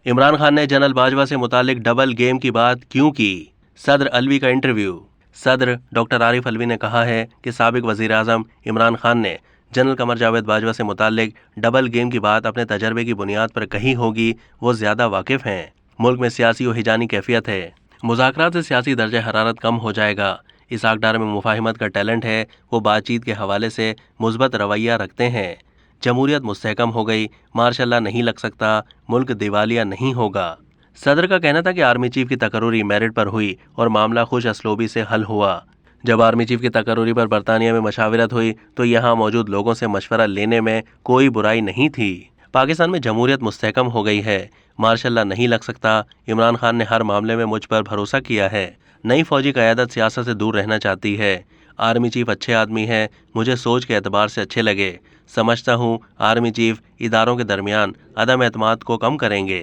इमरान खान ने जनरल बाजवा से मुतालिक डबल गेम की बात क्यों की? सदर अलवी का इंटरव्यू। सदर डॉक्टर आरिफ अलवी ने कहा है कि साबिक वजीर आजम इमरान खान ने जनरल कमर जावेद बाजवा से मुतालिक डबल गेम की बात अपने तजर्बे की बुनियाद पर कही होगी। वो ज्यादा वाकिफ हैं। मुल्क में सियासी और हिजानी कैफियत है। मुज़ाकरात से सियासी दर्जा हरारत कम हो जाएगा। इसहाक डार में मुफाहिमत का टैलेंट है। वो बातचीत के हवाले से मुस्बत रवैया रखते हैं। जमहूरियत मुस्तहकम हो गई, मार्शल्लाह नहीं लग सकता, मुल्क दिवालिया नहीं होगा। सदर का कहना था कि आर्मी चीफ की तकर्रुरी मेरिट पर हुई और मामला खुश असलोबी से हल हुआ। जब आर्मी चीफ की तकर्रुरी पर बरतानिया में मशावरत हुई तो यहाँ मौजूद लोगों से मशवरा लेने में कोई बुराई नहीं थी। पाकिस्तान में जमहूरियत मुस्तहकम हो गई है, मार्शल्लाह नहीं लग सकता। इमरान खान ने हर मामले में मुझ पर भरोसा किया है। नई फौजी क़यादत सियासत से दूर रहना चाहती है। आर्मी चीफ अच्छे आदमी है, मुझे सोच के एतबार से अच्छे लगे। समझता हूँ आर्मी चीफ इदारों के दरमियान अदम एतमाद को कम करेंगे।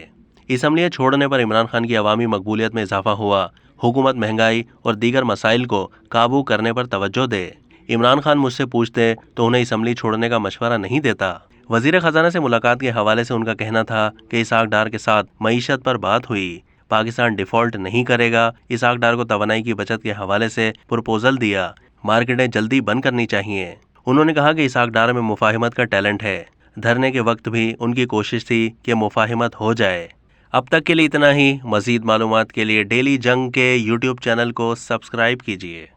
इसम्बलियाँ छोड़ने पर इमरान खान की अवामी मकबूलियत में इजाफा हुआ। हुकूमत महंगाई और दीगर मसाइल को काबू करने पर तवज्जो दे। इमरान खान मुझसे पूछते तो उन्हें इसम्बली छोड़ने का मशवरा नहीं देता। वजीर खजाना से मुलाकात के हवाले से उनका कहना था कि इसहाक डार के साथ मईशत पर बात हुई। पाकिस्तान डिफॉल्ट नहीं करेगा। इसहाक डार को तवानाई की बचत के हवाले से प्रपोजल दिया। मार्केटें जल्दी बंद करनी चाहिए। उन्होंने कहा कि इसहाक डार में मुफाहिमत का टैलेंट है। धरने के वक्त भी उनकी कोशिश थी कि मुफाहिमत हो जाए। अब तक के लिए इतना ही। मजीद मालूमात के लिए डेली जंग के यूट्यूब चैनल को सब्सक्राइब कीजिए।